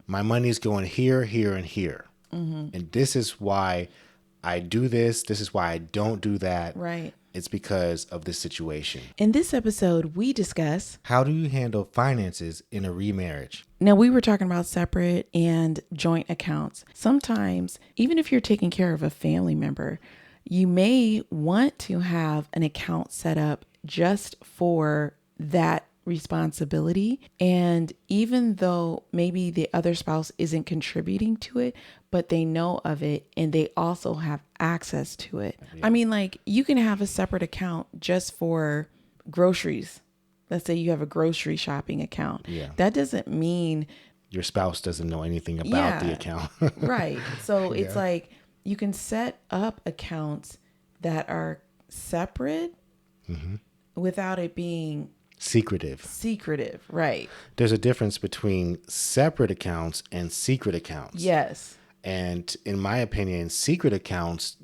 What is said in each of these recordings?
my money's going here, here, and here. And this is why I do this. This is why I don't do that. Right. It's because of this situation. In this episode, we discuss... How do you handle finances in a remarriage? Now, we were talking about separate and joint accounts. Sometimes, even if you're taking care of a family member, you may want to have an account set up just for that responsibility. And even though maybe the other spouse isn't contributing to it, but they know of it and they also have access to it. Yeah. I mean, like, you can have a separate account just for groceries. Let's say you have a grocery shopping account. Yeah. That doesn't mean your spouse doesn't know anything about the account. Right. So it's like you can set up accounts that are separate without it being secretive. Right. There's a difference between separate accounts and secret accounts. Yes. And in my opinion, secret accounts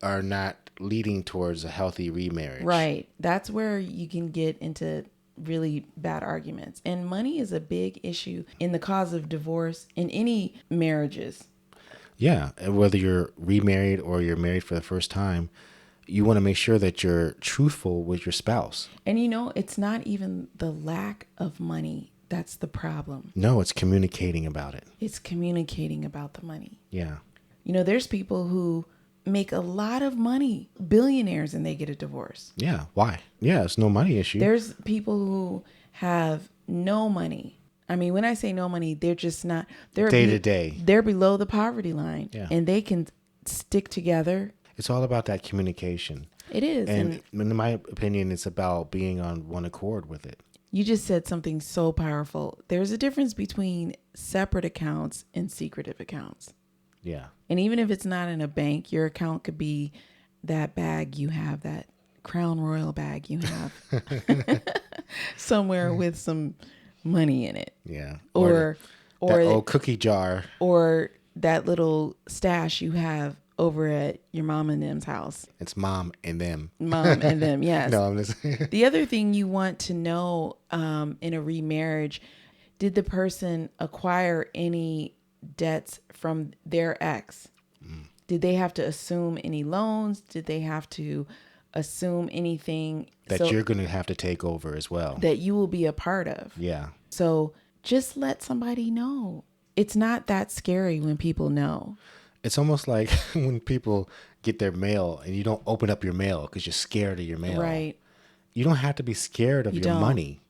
are not leading towards a healthy remarriage. Right. That's where you can get into really bad arguments. And money is a big issue in the cause of divorce in any marriages. Yeah. And whether you're remarried or you're married for the first time, you want to make sure that you're truthful with your spouse. And it's not even the lack of money that's the problem. No, it's communicating about it. It's communicating about the money. Yeah. There's people who make a lot of money, billionaires, and they get a divorce. Yeah. Why? Yeah, it's no money issue. There's people who have no money. I mean, when I say no money, they're just not... Day to day. They're below the poverty line. Yeah. And they can stick together. It's all about that communication. It is. And in my opinion, it's about being on one accord with it. You just said something so powerful. There's a difference between separate accounts and secretive accounts. Yeah. And even if it's not in a bank, your account could be that bag you have, that Crown Royal bag you have somewhere with some money in it. Yeah. Or that old cookie jar. Or that little stash you have over at your mom and them's house. It's mom and them. Mom and them, yes. No, I'm just... The other thing you want to know in a remarriage, did the person acquire any debts from their ex? Did they have to assume any loans? Did they have to assume anything that you're going to have to take over as well? That you will be a part of. Yeah. So just let somebody know. It's not that scary when people know. It's almost like when people get their mail and you don't open up your mail because you're scared of your mail. Right. You don't have to be scared of your money.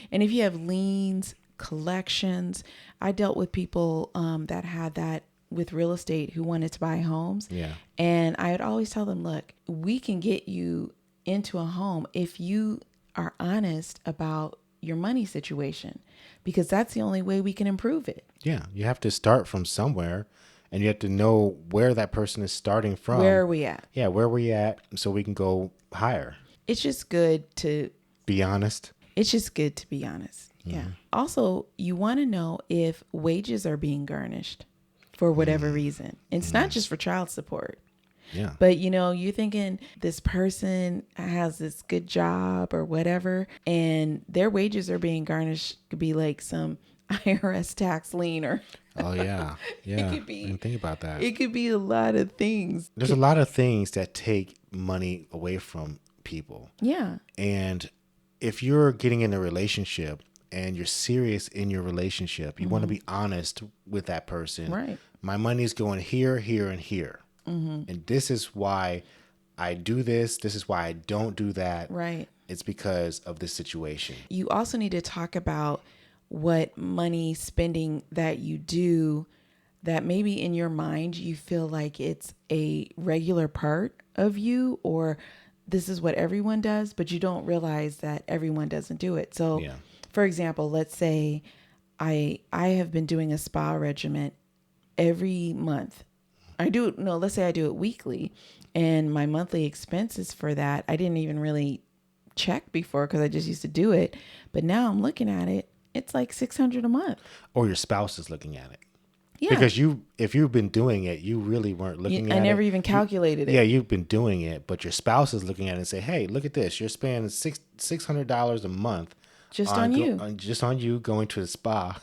And if you have liens, collections, I dealt with people that had that with real estate who wanted to buy homes. Yeah. And I would always tell them, look, we can get you into a home if you are honest about your money situation, because that's the only way we can improve it. Yeah. You have to start from somewhere. And you have to know where that person is starting from. Where are we at? Yeah, where are we at so we can go higher. It's just good to... be honest. It's just good to be honest. Mm-hmm. Yeah. Also, you want to know if wages are being garnished for whatever reason. It's not just for child support. Yeah. But, you're thinking this person has this good job or whatever, and their wages are being garnished. Could be like some IRS tax lien or... Oh, yeah. Yeah. It could be, I didn't think about that. It could be a lot of things. There's a lot of things that take money away from people. Yeah. And if you're getting in a relationship and you're serious in your relationship, you want to be honest with that person. Right. My money's going here, here, and here. And this is why I do this. This is why I don't do that. Right. It's because of this situation. You also need to talk about what money spending that you do that maybe in your mind you feel like it's a regular part of you, or this is what everyone does, but you don't realize that everyone doesn't do it. So, for example, let's say I have been doing a spa regimen every month. Let's say I do it weekly, and my monthly expenses for that, I didn't even really check before because I just used to do it. But now I'm looking at it. It's like $600 a month. Or your spouse is looking at it. Yeah. Because if you've been doing it, you really weren't looking at it. I never even calculated it. Yeah, you've been doing it, but your spouse is looking at it and say, hey, look at this. You're spending $600 a month. Just on you. Just on you going to the spa.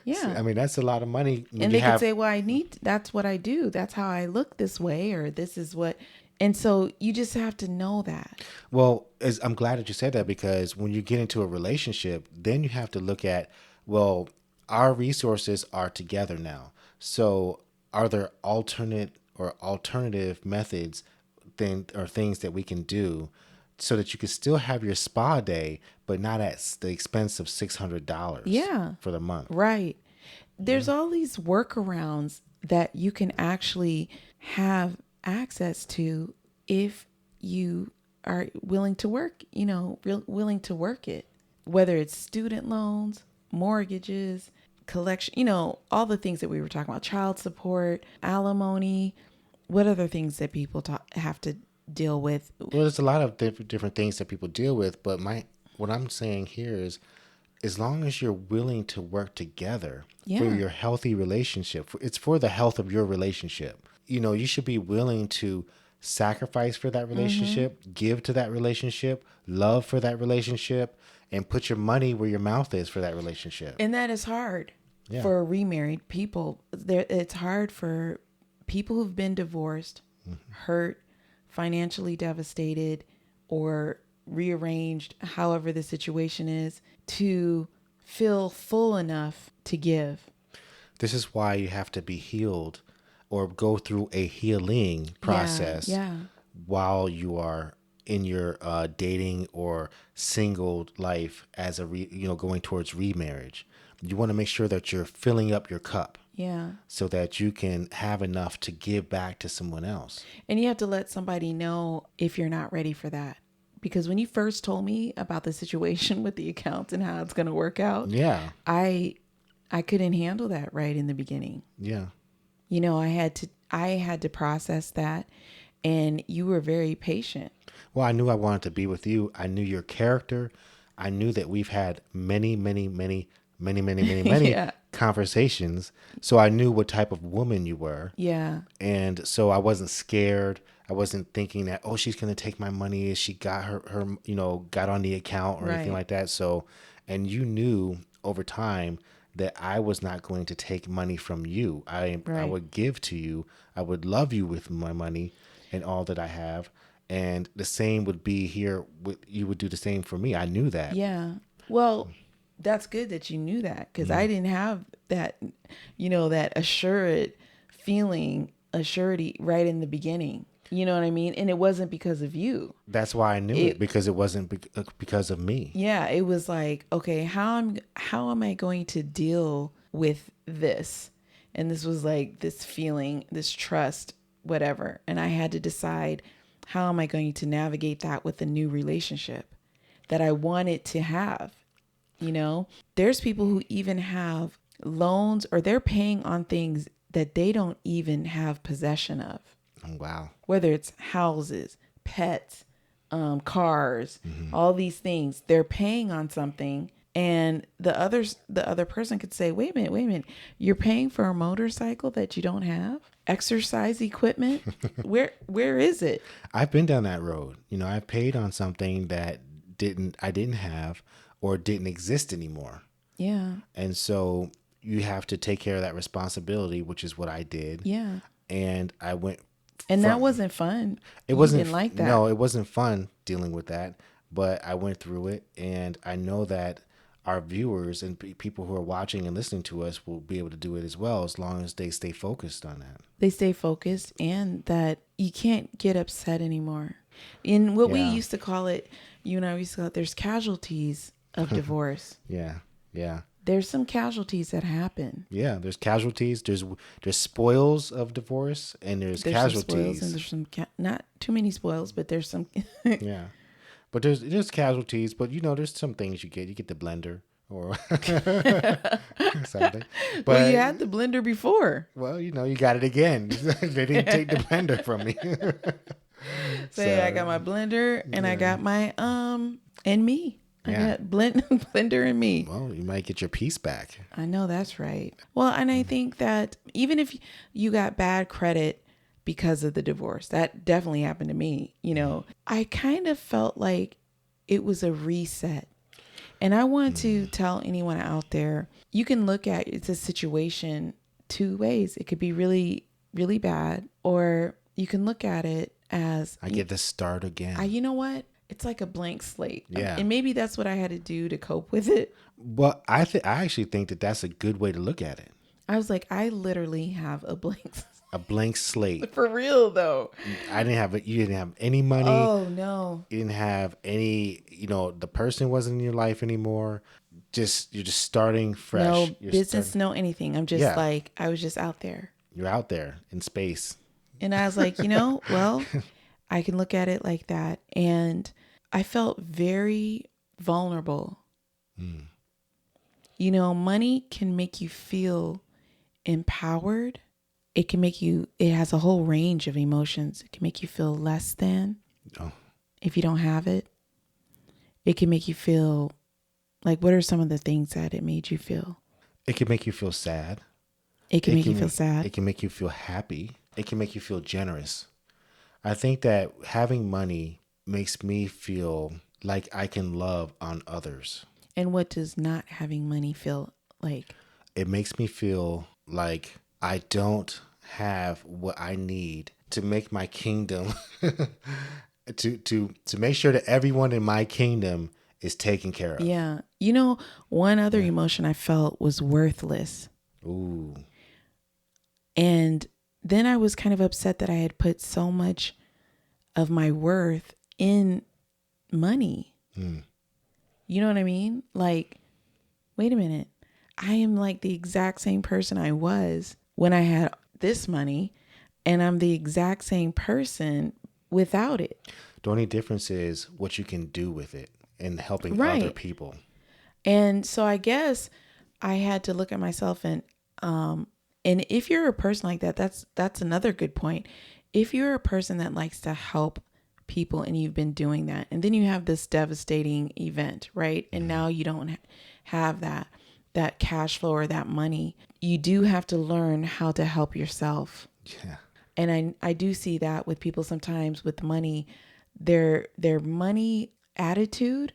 Yeah. I mean, that's a lot of money. When And you they could have, say, well, that's what I do. That's how I look this way, or this is what. And so you just have to know that. well, I'm glad that you said that, because when you get into a relationship, then you have to look at, well, our resources are together now. So are there alternative methods or things that we can do so that you can still have your spa day, but not at the expense of $600 Yeah. for the month? Right. There's all these workarounds that you can actually have access to if you are willing to work, willing to work it, whether it's student loans, mortgages, collection, all the things that we were talking about, child support, alimony, what other things that people have to deal with. Well, there's a lot of different things that people deal with, but what I'm saying here is, as long as you're willing to work together for Yeah. your healthy relationship, it's for the health of your relationship. You should be willing to sacrifice for that relationship, give to that relationship, love for that relationship, and put your money where your mouth is for that relationship. And that is hard for remarried people. It's hard for people who've been divorced, hurt, financially devastated, or rearranged, however the situation is, to feel full enough to give. This is why you have to be healed or go through a healing process Yeah. while you are in your dating or single life as going towards remarriage. You want to make sure that you're filling up your cup. Yeah. So that you can have enough to give back to someone else. And you have to let somebody know if you're not ready for that. Because when you first told me about the situation with the accounts and how it's going to work out, yeah, I couldn't handle that right in the beginning. Yeah. I had to process that, and you were very patient. Well, I knew I wanted to be with you. I knew your character. I knew that we've had many Yeah. conversations. So I knew what type of woman you were. Yeah. And so I wasn't scared. I wasn't thinking that, oh, she's going to take my money. She got her got on the account or anything Right. like that. So, and you knew over time that I was not going to take money from you. I Right. would give to you. I would love you with my money and all that I have. And the same would be here. You would do the same for me. I knew that. Yeah. Well, that's good that you knew that, because I didn't have that, that assurity right in the beginning. You know what I mean? And it wasn't because of you. That's why I knew it, because it wasn't because of me. Yeah. It was like, okay, how am I going to deal with this? And this was like this feeling, this trust, whatever. And I had to decide, how am I going to navigate that with a new relationship that I wanted to have? There's people who even have loans, or they're paying on things that they don't even have possession of. Wow. Whether it's houses, pets, cars, all these things, they're paying on something. And the other person could say, wait a minute, you're paying for a motorcycle that you don't have? Exercise equipment? Where is it? I've been down that road. I paid on something that I didn't have or didn't exist anymore. Yeah. And so you have to take care of that responsibility, which is what I did. Yeah. And I went. And that wasn't fun. It wasn't. You didn't like that. No, it wasn't fun dealing with that. But I went through it, and I know that our viewers and people who are watching and listening to us will be able to do it as well, as long as they stay focused on that. They stay focused, and that you can't get upset anymore. In what we used to call it, we used to call it, there's casualties of divorce. Yeah. There's some casualties that happen. Yeah, there's casualties. There's spoils of divorce, and there's casualties. Some spoils, and there's some not too many spoils, but there's some. Yeah, but there's casualties. But there's some things you get. You get the blender or something. But Well, you had the blender before. Well, you got it again. They didn't take the blender from me. So I got my blender, and I got my and me. I got blender and me. Well, you might get your peace back. I know that's right. Well, and I think that even if you got bad credit because of the divorce, that definitely happened to me. I kind of felt like it was a reset. And I want to tell anyone out there, you can look at it's a situation two ways. It could be really, really bad, or you can look at it as I get to start again. you know what? It's like a blank slate. Yeah. And maybe that's what I had to do to cope with it. Well, I actually think that that's a good way to look at it. I was like, I literally have a blank slate. A blank slate. For real though. I didn't have it. You didn't have any money. Oh no. You didn't have any, the person wasn't in your life anymore. You're just starting fresh. No You're business, no anything. I'm just Yeah. like, I was just out there. You're out there in space. And I was like, well, I can look at it like that. And I felt very vulnerable. Money can make you feel empowered. It has a whole range of emotions. It can make you feel less than if you don't have it. It can make you feel like, what are some of the things that it made you feel? It can make you feel sad. It can make you feel sad. It can make you feel happy. It can make you feel generous. I think that having money makes me feel like I can love on others. And what does not having money feel like? It makes me feel like I don't have what I need to make my kingdom to make sure that everyone in my kingdom is taken care of. Yeah. One other emotion I felt was worthless. Ooh. And then I was kind of upset that I had put so much of my worth in money. You know what I mean? Like, wait a minute. I am like the exact same person I was when I had this money, and I'm the exact same person without it. The only difference is what you can do with it and helping Right. other people. And so I guess I had to look at myself and if you're a person like that, that's another good point. If you're a person that likes to help people and you've been doing that, and then you have this devastating event, right? And now you don't have that cash flow or that money, you do have to learn how to help yourself. Yeah. And I do see that with people sometimes with money, their money attitude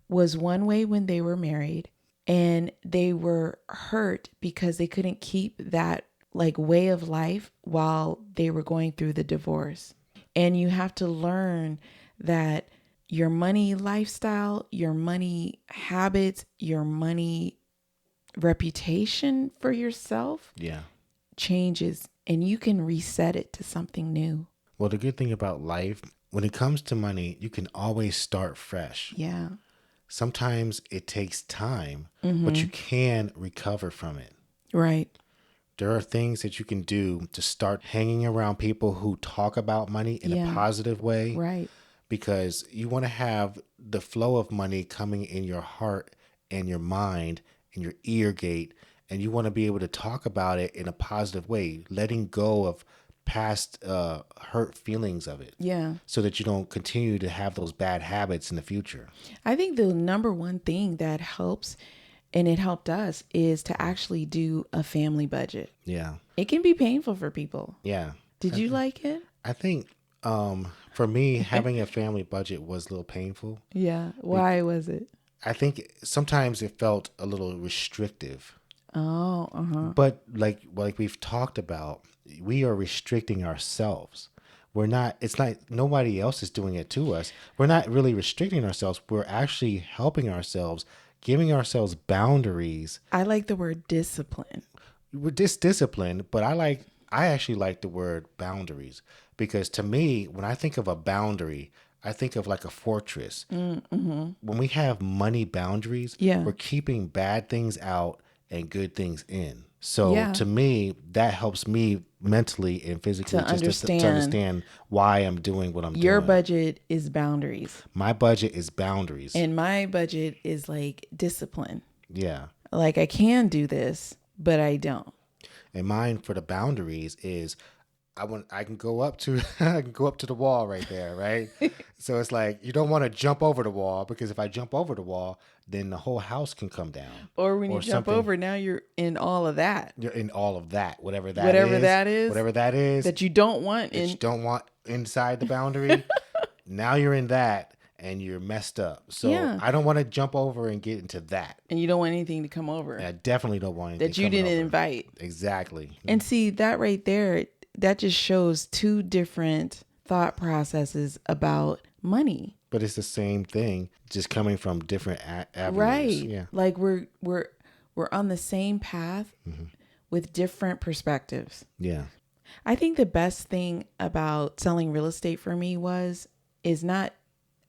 was one way when they were married, and they were hurt because they couldn't keep that like way of life while they were going through the divorce. And you have to learn that your money lifestyle, your money habits, your money reputation for yourself changes, and you can reset it to something new. Well, the good thing about life, when it comes to money, you can always start fresh. Yeah. Sometimes it takes time, but you can recover from it. Right. There are things that you can do to start hanging around people who talk about money in a positive way. Right. Because you want to have the flow of money coming in your heart and your mind and your ear gate. And you want to be able to talk about it in a positive way, letting go of past hurt feelings of it. Yeah. So that you don't continue to have those bad habits in the future. I think the number one thing that helps, and it helped us, is to actually do a family budget. Yeah. It can be painful for people. Yeah. Did you like it? I think for me, having a family budget was a little painful. Yeah. Why was it? I think sometimes it felt a little restrictive. Oh, But like we've talked about, we are restricting ourselves. It's not, nobody else is doing it to us. We're not really restricting ourselves. We're actually helping ourselves, giving ourselves boundaries. I like the word discipline. We're disciplined, but I actually like the word boundaries, because to me, when I think of a boundary, I think of like a fortress. When we have money boundaries, we're keeping bad things out and good things in. So to me, that helps me mentally and physically To to understand why I'm doing what I'm doing. Your budget is boundaries. My budget is boundaries. And my budget is like discipline. Yeah. Like I can do this, but I don't. And mine for the boundaries is I can go up to the wall right there, right? So it's like you don't want to jump over the wall, because if I jump over the wall, then the whole house can come down. Or when you jump over, now you're in all of that. You're in all of that, whatever that is that you don't want you don't want inside the boundary. Now you're in that, and you're messed up. So Yeah. I don't want to jump over and get into that. And you don't want anything to come over And I definitely don't want anything that you coming didn't over. invite. Exactly. And see, that right there, that just shows two different thought processes about money. But it's the same thing, just coming from different avenues. Right. Yeah. Like we're on the same path with different perspectives. Yeah. I think the best thing about selling real estate for me is not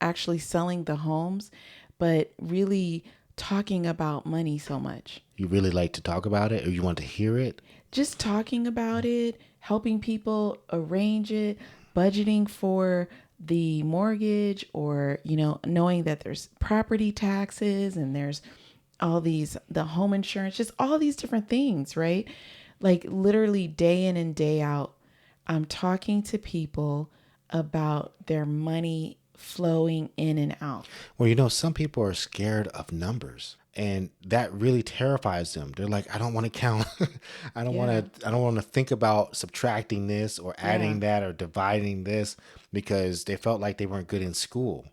actually selling the homes, but really talking about money so much. You really like to talk about it, or you want to hear it? Just talking about it, helping people arrange it, budgeting for the mortgage, or, knowing that there's property taxes and there's all the home insurance, just all these different things, right? Like literally day in and day out, I'm talking to people about their money flowing in and out. Well, some people are scared of numbers, and that really terrifies them. They're like, I don't want to count. I don't want to think about subtracting this or adding that or dividing this, because they felt like they weren't good in school.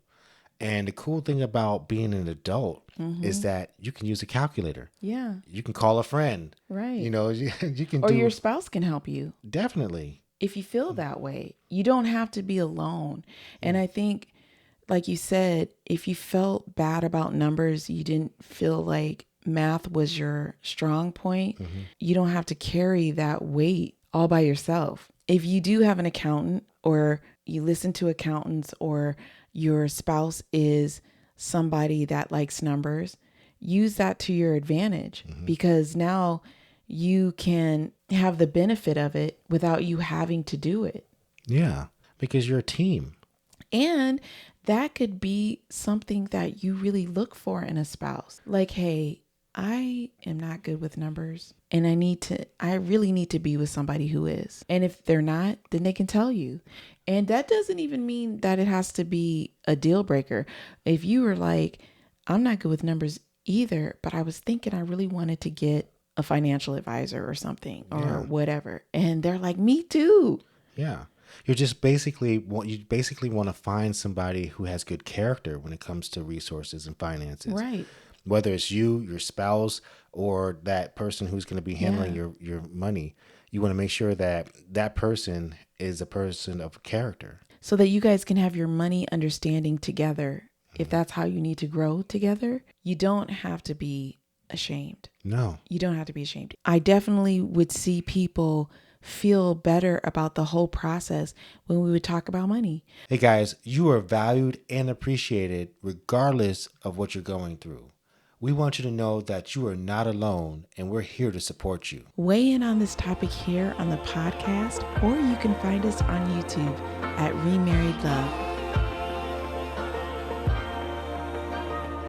And the cool thing about being an adult is that you can use a calculator. Yeah. You can call a friend. Right. You can Or your spouse can help you. Definitely. If you feel that way, you don't have to be alone. And I think, like you said, if you felt bad about numbers, you didn't feel like math was your strong point, you don't have to carry that weight all by yourself. If you do have an accountant, or you listen to accountants, or your spouse is somebody that likes numbers, use that to your advantage, because now you can have the benefit of it without you having to do it. Yeah, because you're a team. And that could be something that you really look for in a spouse. Like, hey, I am not good with numbers, and I really need to be with somebody who is. And if they're not, then they can tell you. And that doesn't even mean that it has to be a deal breaker. If you were like, I'm not good with numbers either, but I was thinking I really wanted to get a financial advisor or something, or whatever. And they're like, me too. Yeah. You basically want to find somebody who has good character when it comes to resources and finances. Right. Whether it's you, your spouse, or that person who's going to be handling your money, you want to make sure that that person is a person of character. So that you guys can have your money understanding together. If that's how you need to grow together, you don't have to be ashamed. No. You don't have to be ashamed. I definitely would see people feel better about the whole process when we would talk about money. Hey guys, you are valued and appreciated regardless of what you're going through. We want you to know that you are not alone, and we're here to support you. Weigh in on this topic here on the podcast, or you can find us on YouTube at Remarried Love.